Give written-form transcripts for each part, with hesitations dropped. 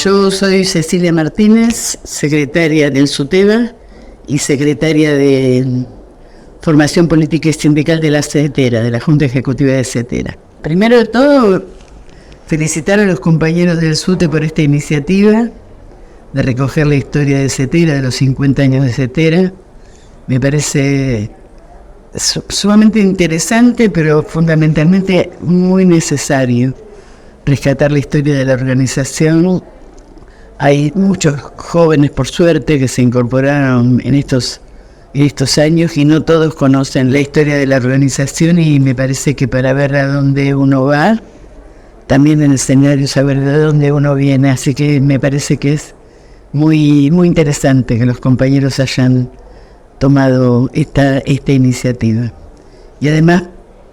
Yo soy Cecilia Martínez, secretaria del SUTEBA y secretaria de Formación Política y Sindical de la CETERA, de la Junta Ejecutiva de CETERA. Primero de todo, felicitar a los compañeros del SUTE por esta iniciativa de recoger la historia de CETERA, de los 50 años de CETERA. Me parece sumamente interesante, pero fundamentalmente muy necesario rescatar la historia de la organización. Hay muchos jóvenes, por suerte, que se incorporaron en estos años y no todos conocen la historia de la organización, y me parece que para ver a dónde uno va, también en el escenario saber de dónde uno viene. Así que me parece que es muy interesante que los compañeros hayan tomado esta iniciativa. Y además,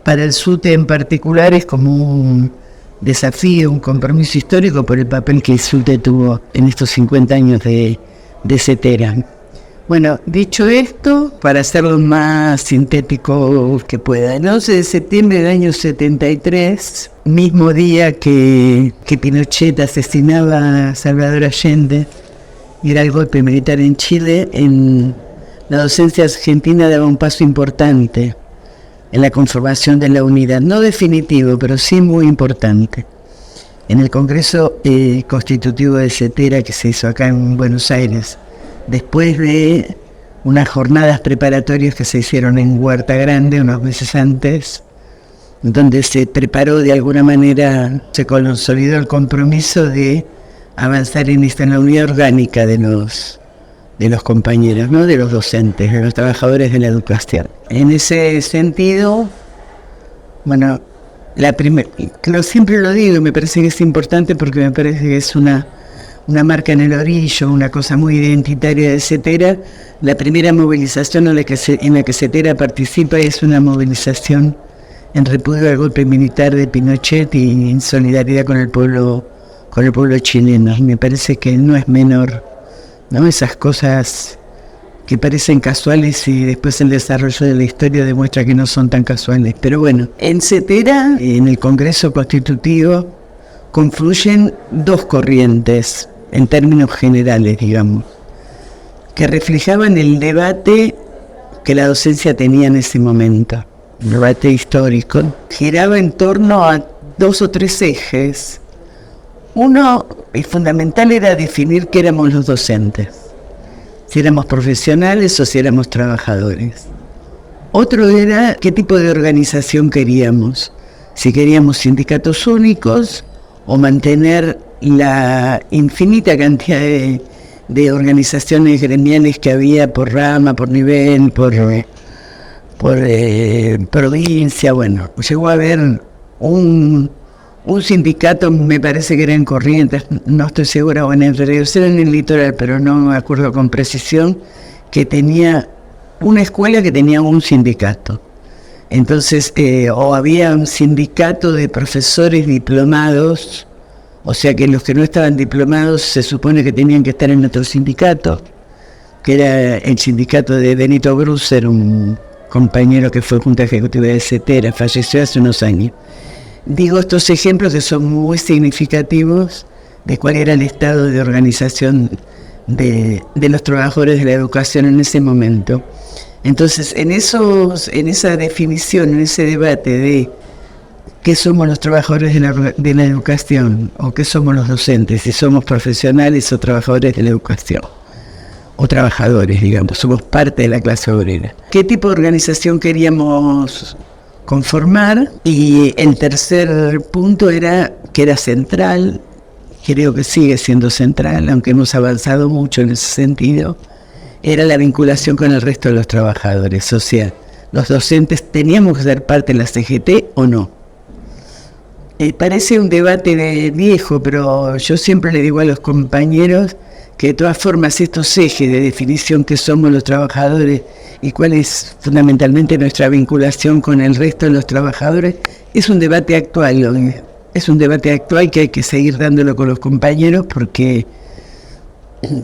para el SUTE en particular, es como un desafío, un compromiso histórico por el papel que el SUTE tuvo en estos 50 años de CETERA. Bueno, dicho esto, para hacerlo más sintético que pueda, el 11 de septiembre del año 73, mismo día que Pinochet asesinaba a Salvador Allende, y era el golpe militar en Chile, en la docencia argentina daba un paso importante en la conformación de la unidad, no definitivo, pero sí muy importante. En el Congreso Constitutivo de CETERA, que se hizo acá en Buenos Aires, después de unas jornadas preparatorias que se hicieron en Huerta Grande unos meses antes, donde se preparó de alguna manera, se consolidó el compromiso de avanzar en la unidad orgánica de los compañeros, no de los docentes, de los trabajadores de la educación. En ese sentido, bueno, siempre lo digo, me parece que es importante porque me parece que es una marca en el orillo, una cosa muy identitaria de CETERA. La primera movilización en la que CETERA participa es una movilización en repudio al golpe militar de Pinochet y en solidaridad con el pueblo chileno. Me parece que no es menor, ¿no? Esas cosas que parecen casuales y después el desarrollo de la historia demuestra que no son tan casuales. Pero bueno, en CETERA, en el Congreso Constitutivo, confluyen dos corrientes, en términos generales, digamos, que reflejaban el debate que la docencia tenía en ese momento, el debate histórico. Giraba en torno a dos o tres ejes. Uno, y fundamental, era definir qué éramos los docentes, si éramos profesionales o si éramos trabajadores. Otro era qué tipo de organización queríamos, si queríamos sindicatos únicos o mantener la infinita cantidad de organizaciones gremiales que había por rama, por nivel, por provincia. Bueno, llegó a haber un sindicato, me parece que era en Corrientes, no estoy segura, o en el Río, era en el litoral, pero no me acuerdo con precisión, que tenía una escuela que tenía un sindicato. Entonces, o había un sindicato de profesores diplomados, o sea que los que no estaban diplomados se supone que tenían que estar en otro sindicato, que era el sindicato de Benito Brusser, un compañero que fue Junta Ejecutiva de CETERA, falleció hace unos años. Digo estos ejemplos que son muy significativos de cuál era el estado de organización de los trabajadores de la educación en ese momento. Entonces, en esa definición, en ese debate de qué somos los trabajadores de la educación, o qué somos los docentes, si somos profesionales o trabajadores de la educación, o trabajadores, digamos, somos parte de la clase obrera. ¿Qué tipo de organización queríamos conformar? Y el tercer punto era que era central, creo que sigue siendo central, aunque hemos avanzado mucho en ese sentido, era la vinculación con el resto de los trabajadores. O sea, los docentes teníamos que ser parte de la CGT o no. Parece un debate viejo, pero yo siempre le digo a los compañeros que de todas formas estos ejes de definición que somos los trabajadores y cuál es fundamentalmente nuestra vinculación con el resto de los trabajadores, es un debate actual. Es un debate actual que hay que seguir dándolo con los compañeros, porque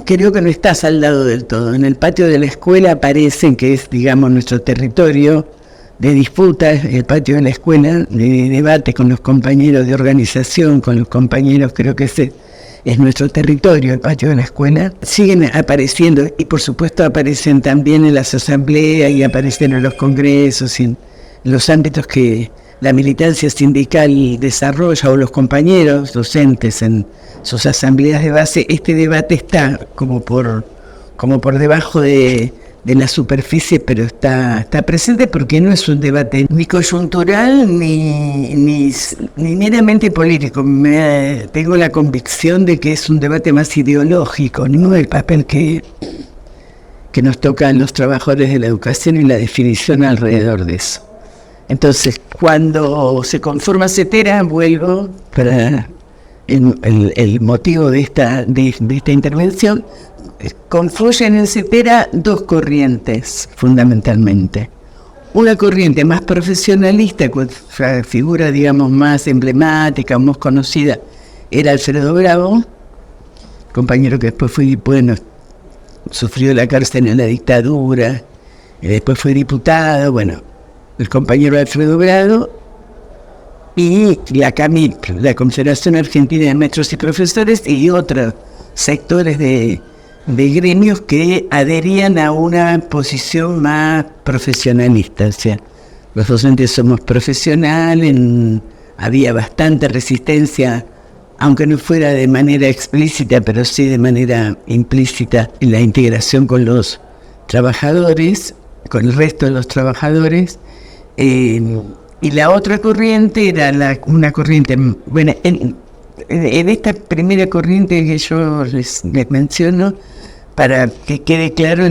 creo que no está saldado del todo. En el patio de la escuela parece que es, digamos, nuestro territorio de disputa, el patio de la escuela, de debate con los compañeros de organización, con los compañeros, creo que es nuestro territorio, el patio de la escuela, siguen apareciendo y por supuesto aparecen también en las asambleas y aparecen en los congresos y en los ámbitos que la militancia sindical desarrolla o los compañeros docentes en sus asambleas de base. Este debate está como por debajo de la superficie, pero está presente porque no es un debate ni coyuntural ni meramente político. Tengo la convicción de que es un debate más ideológico, ¿no? El papel que nos toca a los trabajadores de la educación y la definición alrededor de eso. Entonces, cuando se conforma CETERA, vuelvo para el motivo de esta intervención. Confluyen en CETERA dos corrientes, fundamentalmente. Una corriente más profesionalista, cuya figura, digamos, más emblemática, más conocida, era Alfredo Bravo, compañero que después sufrió la cárcel en la dictadura, y después fue diputado, el compañero Alfredo Bravo, y la CAMIP, la Confederación Argentina de Maestros y Profesores, y otros sectores de gremios que adherían a una posición más profesionalista. O sea, los docentes somos profesionales, había bastante resistencia, aunque no fuera de manera explícita, pero sí de manera implícita, en la integración con los trabajadores, con el resto de los trabajadores. Y la otra corriente era una corriente, en esta primera corriente que yo les menciono, para que quede claro,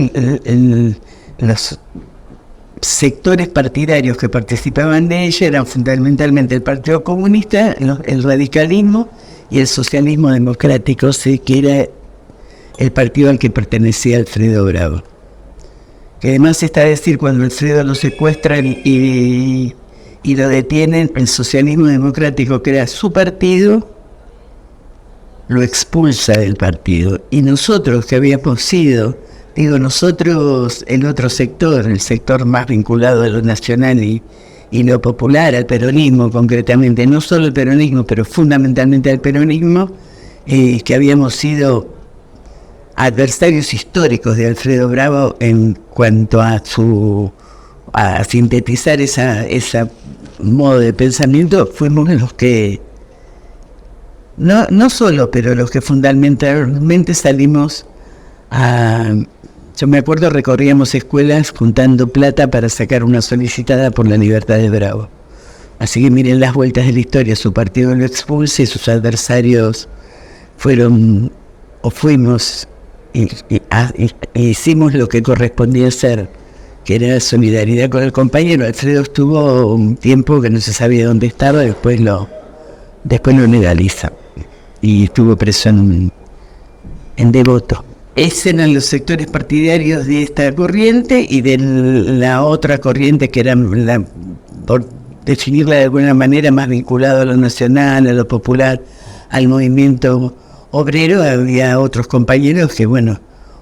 los sectores partidarios que participaban de ella eran fundamentalmente el Partido Comunista, el radicalismo y el socialismo democrático, que era el partido al que pertenecía Alfredo Bravo. Que además está a decir, cuando Alfredo lo secuestran y lo detienen, el socialismo democrático, que era su partido, lo expulsa del partido. Y nosotros, que habíamos sido, nosotros, el otro sector, el sector más vinculado a lo nacional y lo popular, al peronismo concretamente, no solo el peronismo, pero fundamentalmente al peronismo, que habíamos sido adversarios históricos de Alfredo Bravo en cuanto a sintetizar esa modo de pensamiento, fuimos los que no solo, pero los que fundamentalmente salimos yo me acuerdo, recorríamos escuelas juntando plata para sacar una solicitada por la libertad de Bravo. Así que miren las vueltas de la historia, su partido lo expulsa y sus adversarios fuimos y hicimos lo que correspondía hacer, que era solidaridad con el compañero. Alfredo estuvo un tiempo que no se sabía dónde estaba, después lo legaliza y estuvo preso en Devoto. Esos eran los sectores partidarios de esta corriente, y de la otra corriente, que era, por definirla de alguna manera, más vinculado a lo nacional, a lo popular, al movimiento obrero. Había otros compañeros que, uno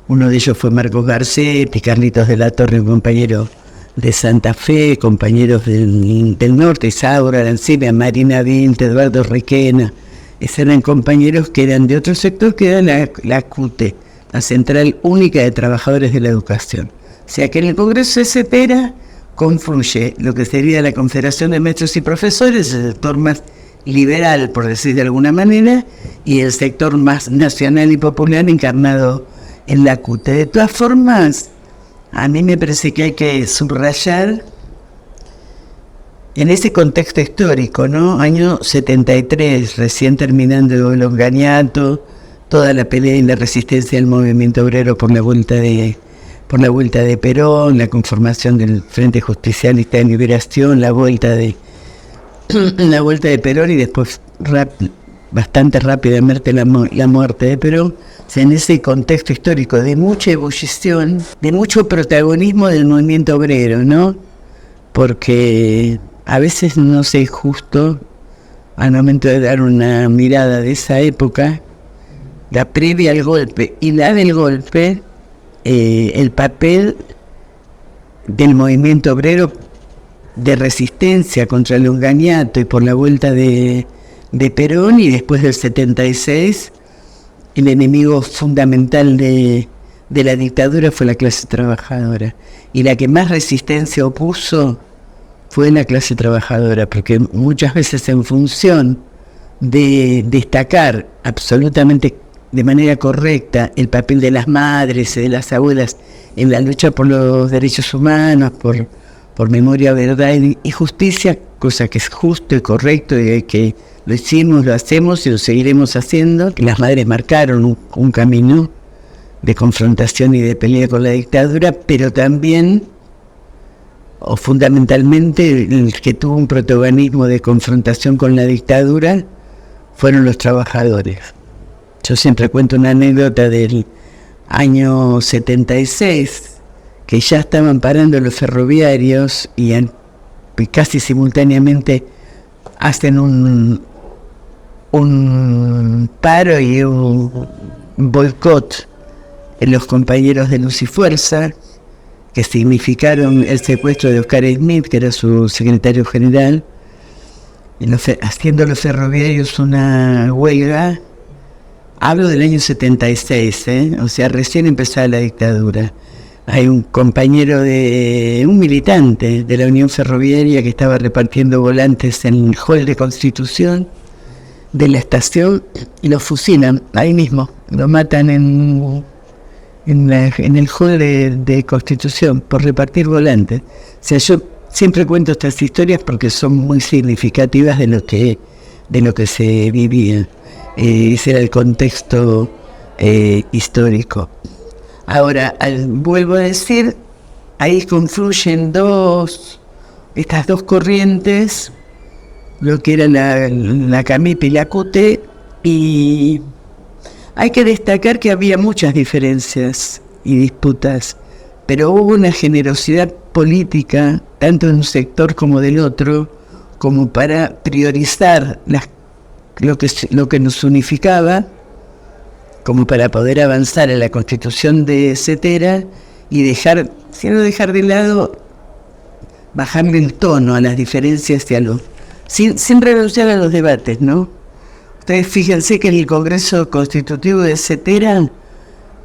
de ellos fue Marcos Garcetti, Carlitos de la Torre, un compañero de Santa Fe, compañeros del norte, Isaura Arancibia, Marina Vint, Eduardo Requena. Esos eran compañeros que eran de otro sector, que era la CUTE, la Central Única de Trabajadores de la Educación. O sea que en el Congreso de CETERA confluye lo que sería la Confederación de Maestros y Profesores, el sector más liberal, por decir de alguna manera, y el sector más nacional y popular encarnado en la CUTE. De todas formas, a mí me parece que hay que subrayar en ese contexto histórico, ¿no? Año 73, recién terminando el Onganiato, toda la pelea y la resistencia del movimiento obrero por la vuelta de Perón, la conformación del Frente Justicialista de Liberación, la vuelta de Perón, y después bastante rápidamente la muerte de Perón. O sea, en ese contexto histórico de mucha ebullición, de mucho protagonismo del movimiento obrero, ¿no? Porque a veces no sé justo, al momento de dar una mirada de esa época, la previa al golpe y la del golpe, el papel del movimiento obrero de resistencia contra el Onganiato y por la vuelta de Perón, y después del 76, el enemigo fundamental de la dictadura fue la clase trabajadora. Y la que más resistencia opuso fue la clase trabajadora, porque muchas veces en función de destacar absolutamente de manera correcta el papel de las madres y de las abuelas en la lucha por los derechos humanos, por memoria, verdad y justicia, cosa que es justo y correcto y que lo hicimos, lo hacemos y lo seguiremos haciendo, que las madres marcaron un camino de confrontación y de pelea con la dictadura, pero también, o fundamentalmente, el que tuvo un protagonismo de confrontación con la dictadura fueron los trabajadores. Yo siempre cuento una anécdota del año 76, que ya estaban parando los ferroviarios y casi simultáneamente hacen un paro y un boicot en los compañeros de Luz y Fuerza, que significaron el secuestro de Oscar Smith, que era su secretario general, haciendo los ferroviarios una huelga. Hablo del año 76, o sea, recién empezaba la dictadura. Hay un compañero un militante de la Unión Ferroviaria que estaba repartiendo volantes en el hall de Constitución de la estación y lo fusilan ahí mismo, lo matan en el hall de Constitución por repartir volantes. O sea, yo siempre cuento estas historias porque son muy significativas de lo que se vivía. Ese era el contexto histórico. Ahora, vuelvo a decir, ahí confluyen estas dos corrientes, lo que era la CAMIP y la CUT, y hay que destacar que había muchas diferencias y disputas, pero hubo una generosidad política, tanto de un sector como del otro, como para priorizar lo que nos unificaba, como para poder avanzar en la constitución de Cetera y si no dejar de lado, bajarle el tono a las diferencias y sin renunciar a los debates, ¿no? Ustedes fíjense que en el Congreso Constitutivo de Cetera,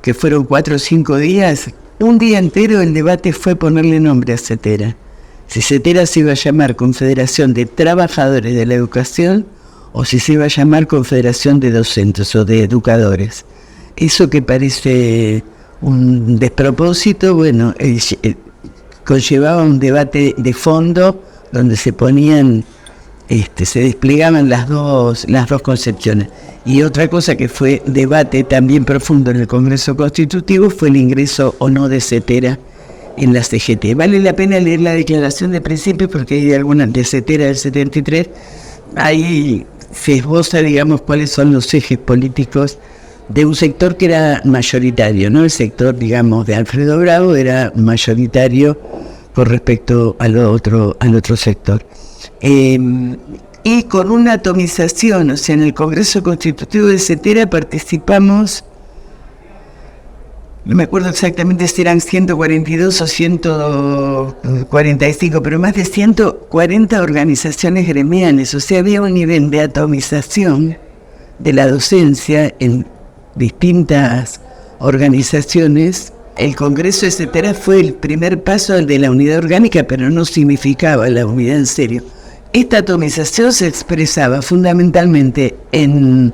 que fueron 4 o 5 días, un día entero el debate fue ponerle nombre a Cetera. Si Cetera se iba a llamar Confederación de Trabajadores de la Educación o si se iba a llamar Confederación de Docentes o de Educadores. Eso que parece un despropósito, bueno, conllevaba un debate de fondo donde se ponían, se desplegaban las dos concepciones. Y otra cosa que fue debate también profundo en el Congreso Constitutivo fue el ingreso o no de Cetera en la CGT. Vale la pena leer la declaración de principio porque hay algunas de Cetera del 73, ahí se esboza, digamos, cuáles son los ejes políticos de un sector que era mayoritario, ¿no? El sector, digamos, de Alfredo Bravo era mayoritario con respecto al otro sector. Y con una atomización, o sea, en el Congreso Constitutivo de Cetera participamos, no me acuerdo exactamente si eran 142 o 145, pero más de 140 organizaciones gremiales, o sea, había un nivel de atomización de la docencia en distintas organizaciones. El Congreso de Cetera fue el primer paso de la unidad orgánica, pero no significaba la unidad en serio. Esta atomización se expresaba fundamentalmente en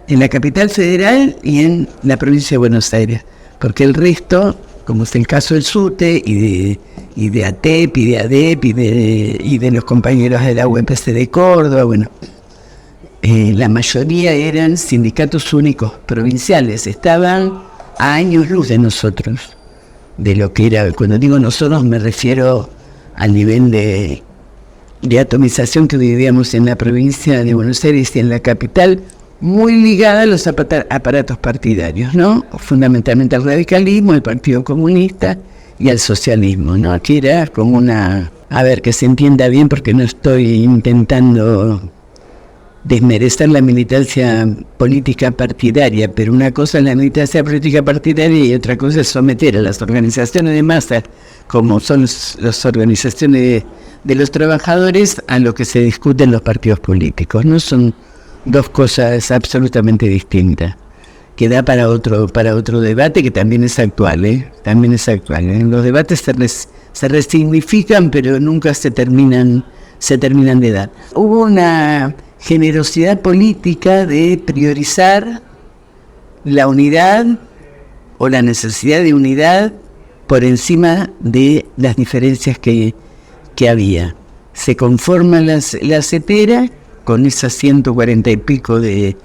la capital federal y en la provincia de Buenos Aires, porque el resto, como es el caso del SUTE y de ATEP y de ADEP y de los compañeros de la UPC de Córdoba, bueno, la mayoría eran sindicatos únicos provinciales, estaban a años luz de nosotros, de lo que era. Cuando digo nosotros me refiero al nivel de atomización que vivíamos en la provincia de Buenos Aires y en la capital, muy ligada a los aparatos partidarios, ¿no? Fundamentalmente al radicalismo, al Partido Comunista y al socialismo, ¿no? Aquí era como que se entienda bien porque no estoy intentando desmerecer la militancia política partidaria, pero una cosa es la militancia política partidaria y otra cosa es someter a las organizaciones de masa, como son las organizaciones de los trabajadores, a lo que se discute en los partidos políticos, ¿no? Son dos cosas absolutamente distintas. que da para otro debate que también es actual, también es actual. Los debates se resignifican, pero nunca se terminan de dar. Hubo una generosidad política de priorizar la unidad o la necesidad de unidad por encima de las diferencias que había. Se conforma la CETERA con esas 140 y pico de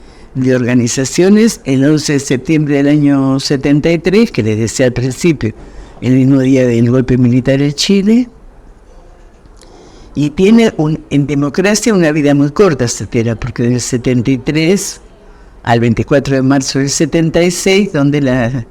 organizaciones el 11 de septiembre del año 73, que les decía al principio, el mismo día del golpe militar en Chile, y tiene en democracia una vida muy corta CETERA, porque del 73 al 24 de marzo del 76, donde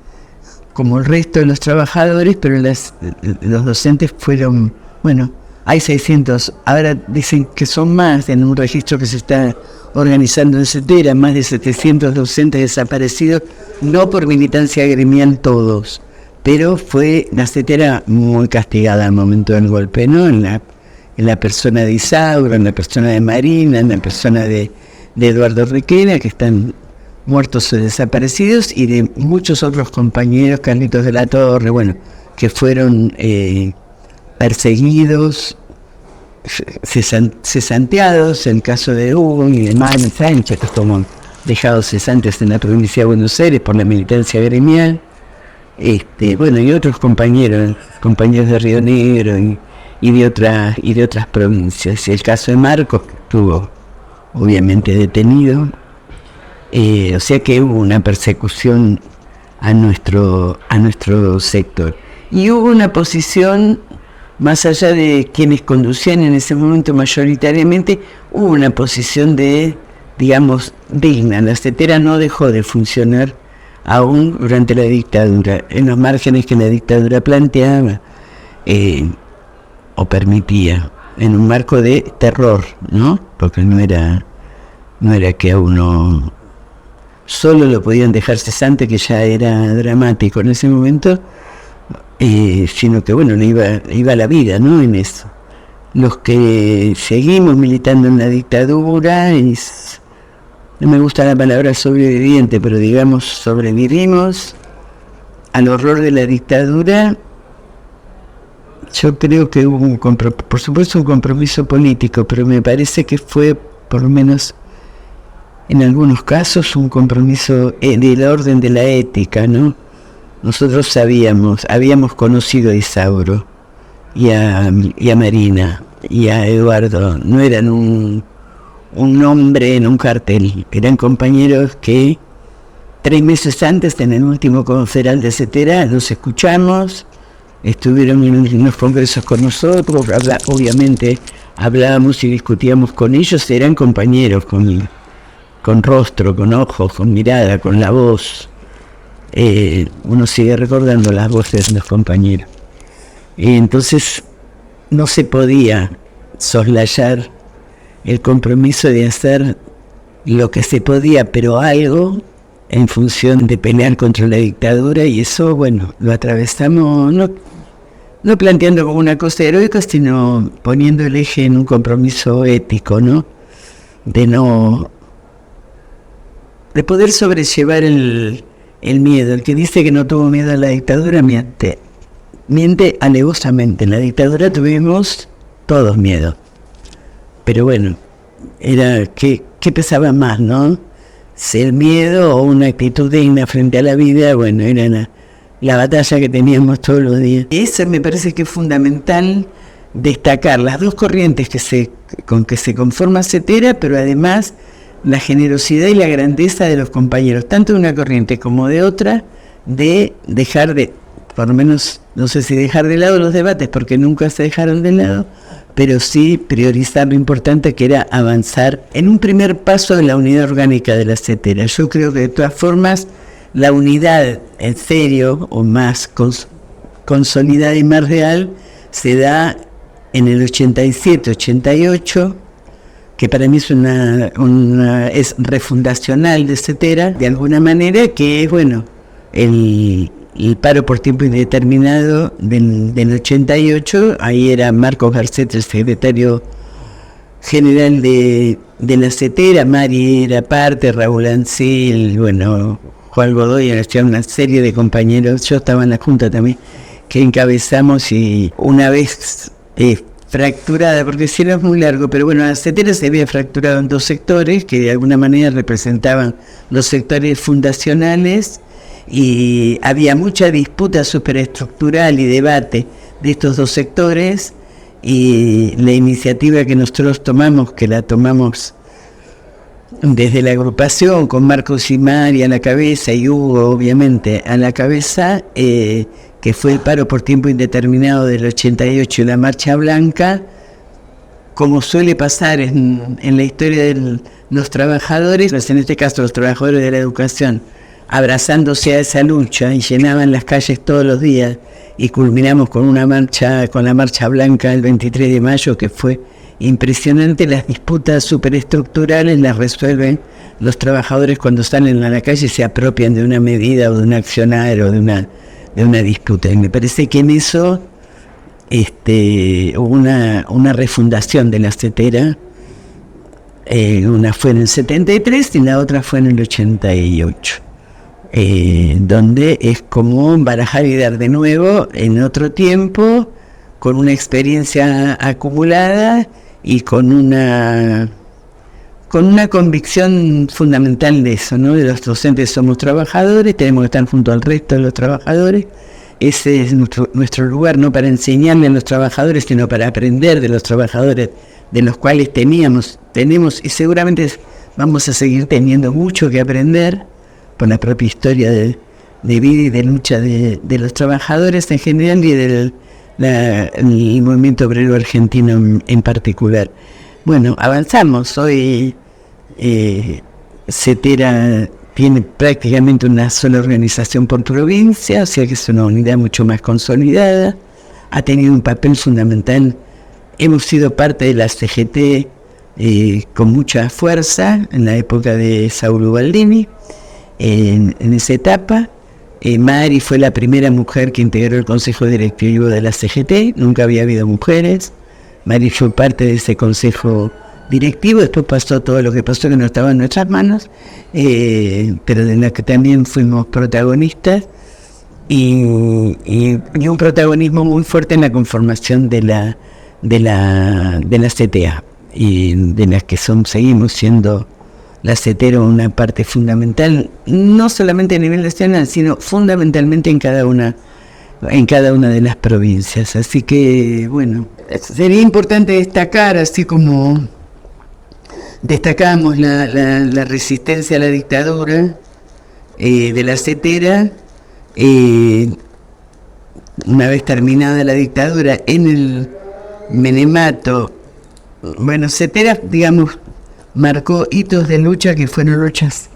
como el resto de los trabajadores, pero los docentes fueron, bueno, hay 600, ahora dicen que son más en un registro que se está organizando en CETERA, más de 700 docentes desaparecidos, no por militancia gremial todos, pero fue la CETERA muy castigada al momento del golpe, ¿no? En la persona de Isauro, en la persona de Marina, en la persona de Eduardo Requena, que están muertos o desaparecidos, y de muchos otros compañeros, Carlitos de la Torre, bueno, que fueron perseguidos, cesanteados, el caso de Hugo y de Manuel Sánchez, que estuvo dejados cesantes en la provincia de Buenos Aires por la militancia gremial, bueno, y otros compañeros de Río Negro y de otras provincias. El caso de Marcos, que estuvo obviamente detenido, o sea que hubo una persecución a nuestro sector. Y hubo una posición, más allá de quienes conducían en ese momento mayoritariamente, hubo una posición digamos, digna. La CETERA no dejó de funcionar aún durante la dictadura, en los márgenes que la dictadura planteaba o permitía, en un marco de terror, ¿no? Porque no era que a uno solo lo podían dejar cesante, que ya era dramático en ese momento, sino que bueno, iba la vida, ¿no? En eso. Los que seguimos militando en la dictadura, no me gusta la palabra sobreviviente, pero digamos sobrevivimos al horror de la dictadura. Yo creo que hubo por supuesto un compromiso político, pero me parece que fue, por lo menos en algunos casos, un compromiso del orden de la ética, ¿no? Nosotros habíamos conocido a Isauro y a Marina y a Eduardo. No eran un nombre en un cartel, eran compañeros que 3 meses antes, en el último conferal de CETERA, los escuchamos, estuvieron en los congresos con nosotros, obviamente hablábamos y discutíamos con ellos, eran compañeros con rostro, con ojos, con mirada, con la voz. Uno sigue recordando las voces de los compañeros. Entonces no se podía soslayar el compromiso de hacer lo que se podía, pero algo, en función de pelear contra la dictadura, y eso, bueno, lo atravesamos, no planteando como una cosa heroica, sino poniendo el eje en un compromiso ético, ¿no? De poder sobrellevar el miedo. El que dice que no tuvo miedo a la dictadura miente alevosamente. En la dictadura tuvimos todos miedo. Pero bueno, era ¿qué pesaba más, no? Si el miedo o una actitud digna frente a la vida, bueno, era la batalla que teníamos todos los días. Y eso me parece que es fundamental destacar las dos corrientes con que se conforma CETERA, pero además la generosidad y la grandeza de los compañeros, tanto de una corriente como de otra, de dejar por lo menos, no sé si dejar de lado los debates, porque nunca se dejaron de lado, pero sí priorizar lo importante que era avanzar en un primer paso de la unidad orgánica de la CETERA. Yo creo que de todas formas la unidad en serio o más consolidada y más real se da en el 87-88, que para mí es refundacional de CETERA, de alguna manera, que es, bueno, el paro por tiempo indeterminado del 88, ahí era Marcos Garcet, el secretario general de la CETERA, Mari era parte, Raúl Ancil, bueno, Juan Godoy, una serie de compañeros, yo estaba en la Junta también, que encabezamos, y una vez fracturada, porque si no es muy largo, pero bueno, la CETERA se había fracturado en dos sectores que de alguna manera representaban los sectores fundacionales, y había mucha disputa superestructural y debate de estos dos sectores, y la iniciativa que nosotros tomamos, que la tomamos desde la agrupación, con Marcos y Mari a la cabeza, y Hugo obviamente a la cabeza, que fue el paro por tiempo indeterminado del 88 y la Marcha Blanca, como suele pasar en la historia de los trabajadores, en este caso los trabajadores de la educación, abrazándose a esa lucha y llenaban las calles todos los días, y culminamos con una marcha, con la Marcha Blanca el 23 de mayo, que fue impresionante. Las disputas superestructurales las resuelven los trabajadores cuando salen a la calle y se apropian de una medida o de un accionar o de una disputa. Y me parece que en eso hubo una refundación de la CETERA. Una fue en el 73 y la otra fue en el 88. Donde es como barajar y dar de nuevo en otro tiempo, con una experiencia acumulada y con una convicción fundamental de eso, ¿no? De los docentes somos trabajadores, tenemos que estar junto al resto de los trabajadores. Ese es nuestro lugar, no para enseñarle a los trabajadores, sino para aprender de los trabajadores, de los cuales tenemos y seguramente vamos a seguir teniendo mucho que aprender por la propia historia de vida y de lucha de los trabajadores en general y del el movimiento obrero argentino en particular. Bueno, avanzamos. Hoy CETERA tiene prácticamente una sola organización por provincia, o sea que es una unidad mucho más consolidada, ha tenido un papel fundamental. Hemos sido parte de la CGT con mucha fuerza en la época de Saulo Baldini, en esa etapa. Mari fue la primera mujer que integró el consejo directivo de la CGT, nunca había habido mujeres. Mari fue parte de ese consejo directivo, después pasó todo lo que pasó, que no estaba en nuestras manos, pero de la que también fuimos protagonistas, y un protagonismo muy fuerte en la conformación de la CTA, y de las que seguimos siendo la CETERA una parte fundamental, no solamente a nivel nacional, sino fundamentalmente en cada una de las provincias. Así que, bueno, sería importante destacar, así como destacamos la resistencia a la dictadura de la CETERA, una vez terminada la dictadura en el menemato. Bueno, CETERA, digamos, marcó hitos de lucha que fueron luchas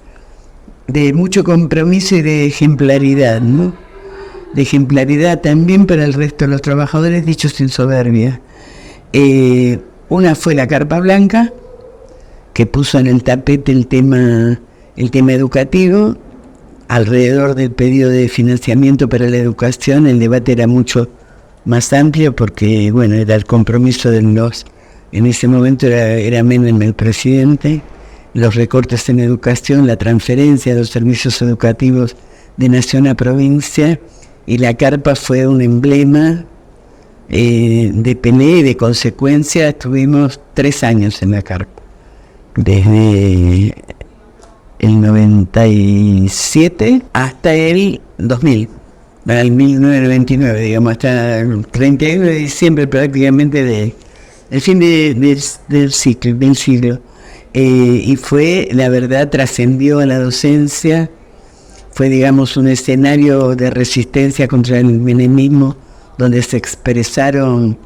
de mucho compromiso y de ejemplaridad, ¿no? De ejemplaridad también para el resto de los trabajadores, dicho sin soberbia. Una fue la Carpa Blanca, que puso en el tapete el tema educativo. Alrededor del pedido de financiamiento para la educación, el debate era mucho más amplio, porque, bueno, era el compromiso de en ese momento era Menem el presidente, los recortes en educación, la transferencia de los servicios educativos de nación a provincia, y la Carpa fue un emblema de pelea y de consecuencia. Estuvimos 3 años en la Carpa, desde el 97 hasta el 2000, el 1999, digamos, hasta el 31 de diciembre prácticamente el fin del siglo. Y fue, la verdad, trascendió a la docencia, fue, digamos, un escenario de resistencia contra el menemismo, donde se expresaron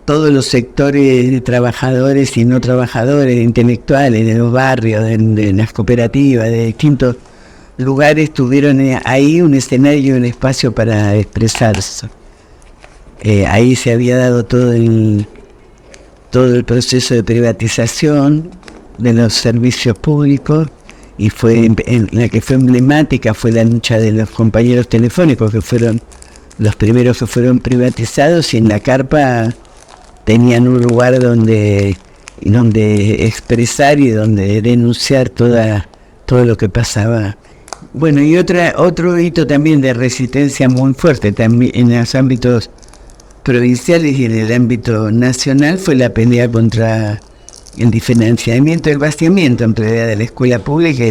todos los sectores de trabajadores y no trabajadores, de intelectuales, de los barrios, de las cooperativas, de distintos lugares, tuvieron ahí un escenario y un espacio para expresarse. Ahí se había dado todo el proceso de privatización de los servicios públicos, y fue la que fue emblemática fue la lucha de los compañeros telefónicos, que fueron los primeros que fueron privatizados, y en la Carpa tenían un lugar donde expresar y donde denunciar todo lo que pasaba. Bueno, y otro hito también de resistencia muy fuerte también en los ámbitos provinciales y en el ámbito nacional fue la pelea contra el diferenciamiento, el vaciamiento en realidad de la escuela pública y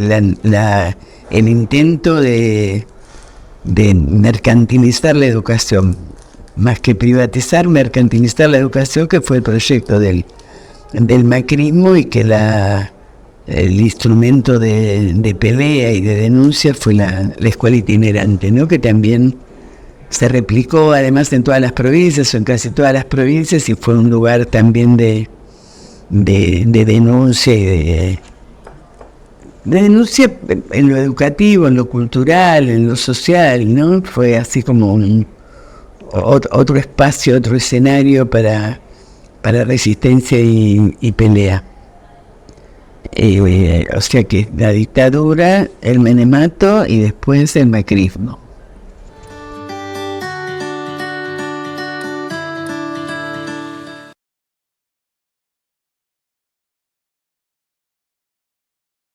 el intento de mercantilizar la educación, más que privatizar, mercantilizar la educación, que fue el proyecto del macrismo, y que el instrumento de pelea y de denuncia fue la escuela itinerante, ¿no? Que también se replicó además en todas las provincias o en casi todas las provincias, y fue un lugar también de denuncia y de denuncia en lo educativo, en lo cultural, en lo social, ¿no? Fue así como otro espacio, otro escenario para resistencia y pelea. O sea que la dictadura, el menemato y después el macrismo.